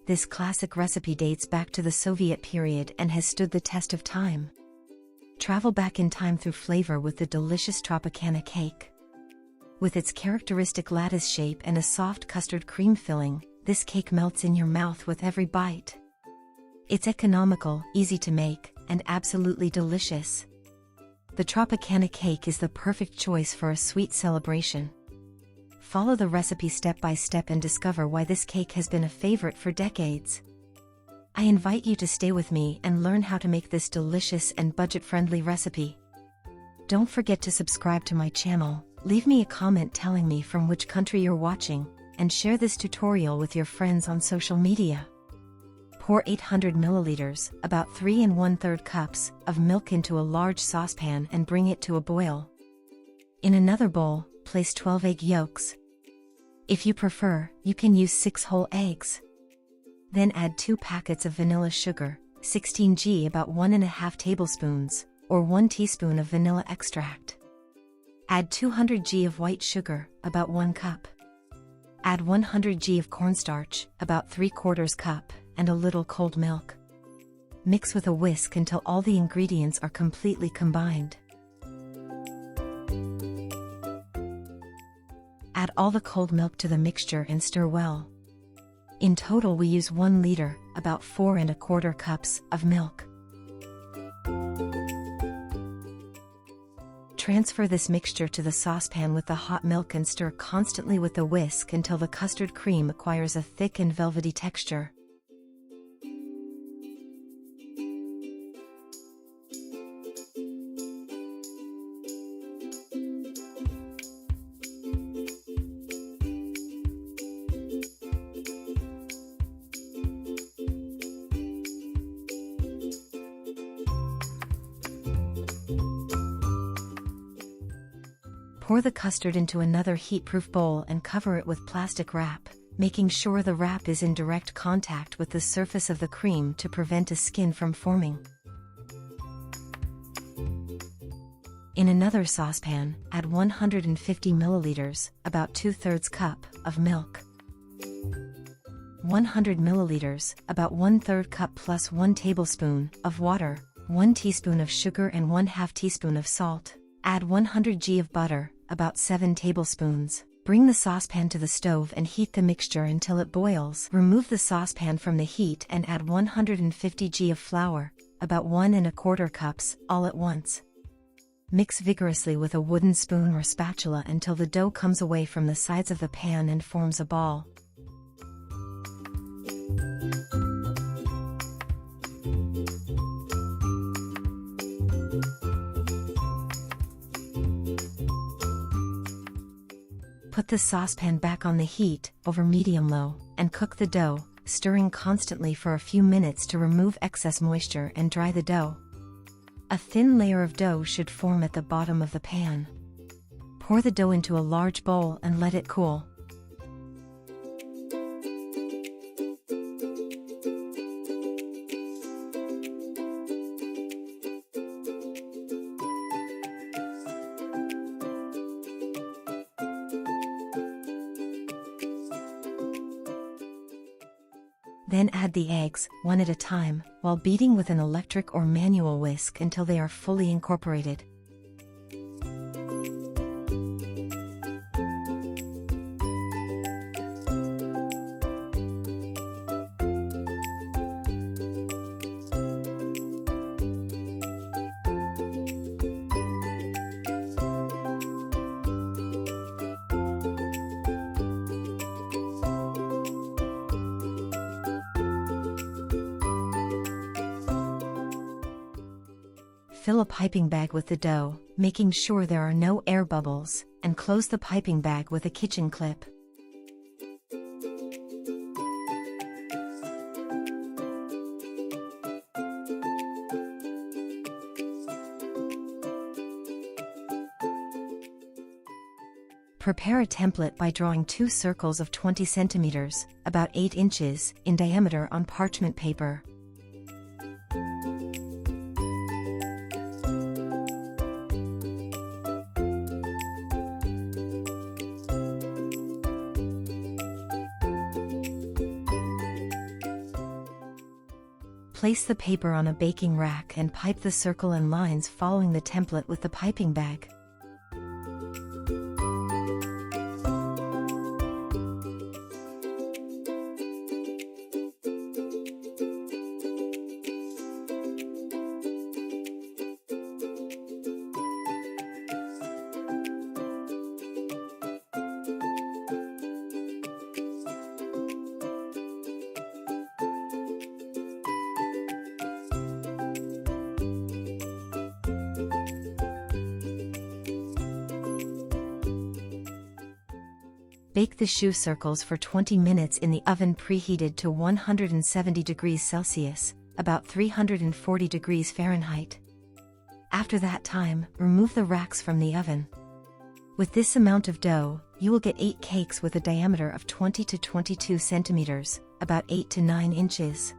This classic recipe dates back to the Soviet period and has stood the test of time. Travel back in time through flavor with the delicious Tropicana cake. With its characteristic lattice shape and a soft custard cream filling, this cake melts in your mouth with every bite. It's economical, easy to make, and absolutely delicious. The Tropicana cake is the perfect choice for a sweet celebration. Follow the recipe step by step and discover why this cake has been a favorite for decades. I invite you to stay with me and learn how to make this delicious and budget-friendly recipe. Don't forget to subscribe to my channel, leave me a comment telling me from which country you're watching, and share this tutorial with your friends on social media. Pour 800 milliliters, about 3 1/3 cups, of milk into a large saucepan and bring it to a boil. In another bowl, place 12 egg yolks. If you prefer, you can use 6 whole eggs. Then add 2 packets of vanilla sugar, 16 g about 1½ tablespoons, or 1 teaspoon of vanilla extract. Add 200 g of white sugar, about 1 cup. Add 100 g of cornstarch, about 3/4 cup, and a little cold milk. Mix with a whisk until all the ingredients are completely combined. Add all the cold milk to the mixture and stir well. In total we use 1 liter, about 4 1/4 cups, of milk. Transfer this mixture to the saucepan with the hot milk and stir constantly with the whisk until the custard cream acquires a thick and velvety texture. Pour the custard into another heat-proof bowl and cover it with plastic wrap, making sure the wrap is in direct contact with the surface of the cream to prevent a skin from forming. In another saucepan, add 150 milliliters, about 2/3 cup, of milk. 100 milliliters, about 1/3 cup plus 1 tablespoon, of water, 1 teaspoon of sugar and 1/2 teaspoon of salt. Add 100 g of butter, about 7 tablespoons. Bring the saucepan to the stove and heat the mixture until it boils. Remove the saucepan from the heat and add 150 g of flour, about 1 1/4 cups, all at once. Mix vigorously with a wooden spoon or spatula until the dough comes away from the sides of the pan and forms a ball. Put the saucepan back on the heat, over medium-low, and cook the dough, stirring constantly for a few minutes to remove excess moisture and dry the dough. A thin layer of dough should form at the bottom of the pan. Pour the dough into a large bowl and let it cool. Then add the eggs, one at a time, while beating with an electric or manual whisk until they are fully incorporated. Fill a piping bag with the dough, making sure there are no air bubbles, and close the piping bag with a kitchen clip. Prepare a template by drawing 2 circles of 20 centimeters, about 8 inches, in diameter on parchment paper. Place the paper on a baking rack and pipe the circle and lines following the template with the piping bag. Bake the choux circles for 20 minutes in the oven preheated to 170 degrees Celsius, about 340 degrees Fahrenheit. After that time, remove the racks from the oven. With this amount of dough, you will get 8 cakes with a diameter of 20 to 22 centimeters, about 8 to 9 inches.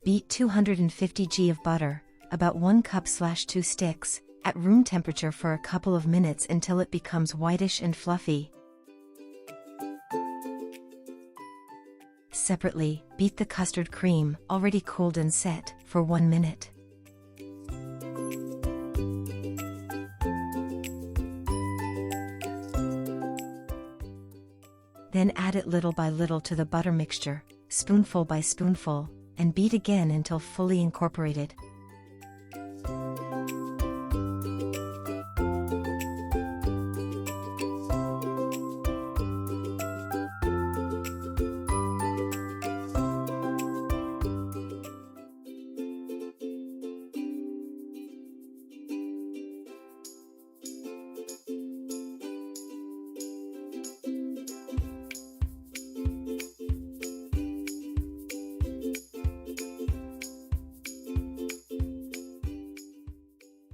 Beat 250 g of butter, about 1 cup/2 sticks, at room temperature for a couple of minutes until it becomes whitish and fluffy. Separately, beat the custard cream, already cooled and set, for 1 minute. Then add it little by little to the butter mixture, spoonful by spoonful, and beat again until fully incorporated.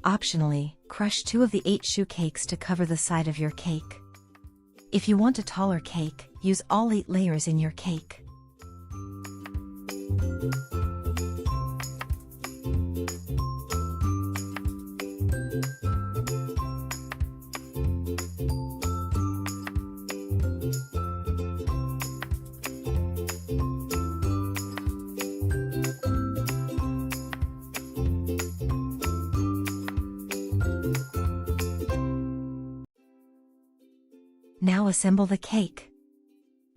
Optionally, crush 2 of the 8 choux cakes to cover the side of your cake. If you want a taller cake, use all 8 layers in your cake. Now assemble the cake.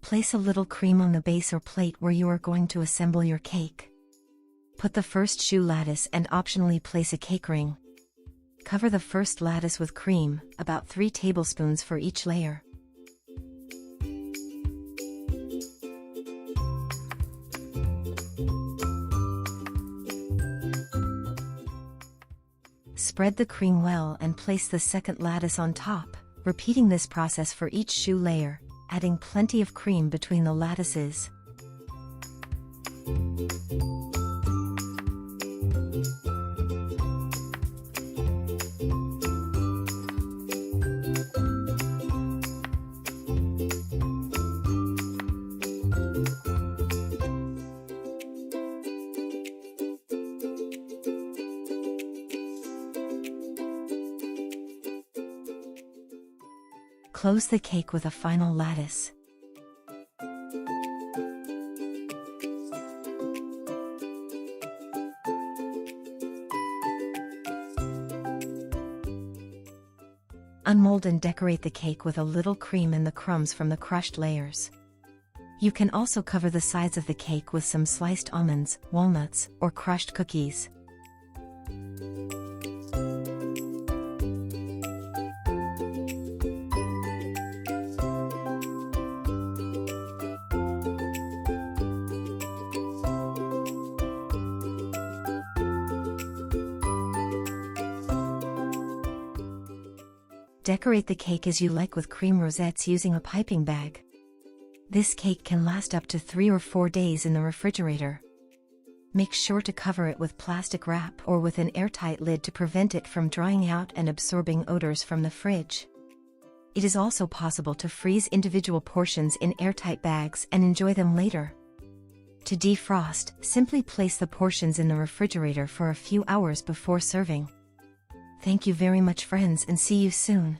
Place a little cream on the base or plate where you are going to assemble your cake. Put the first choux lattice and optionally place a cake ring. Cover the first lattice with cream, about 3 tablespoons for each layer. Spread the cream well and place the second lattice on top, repeating this process for each choux layer, adding plenty of cream between the lattices. Close the cake with a final lattice. Unmold and decorate the cake with a little cream and the crumbs from the crushed layers. You can also cover the sides of the cake with some sliced almonds, walnuts, or crushed cookies. Decorate the cake as you like with cream rosettes using a piping bag. This cake can last up to 3 or 4 days in the refrigerator. Make sure to cover it with plastic wrap or with an airtight lid to prevent it from drying out and absorbing odors from the fridge. It is also possible to freeze individual portions in airtight bags and enjoy them later. To defrost, simply place the portions in the refrigerator for a few hours before serving. Thank you very much friends and see you soon.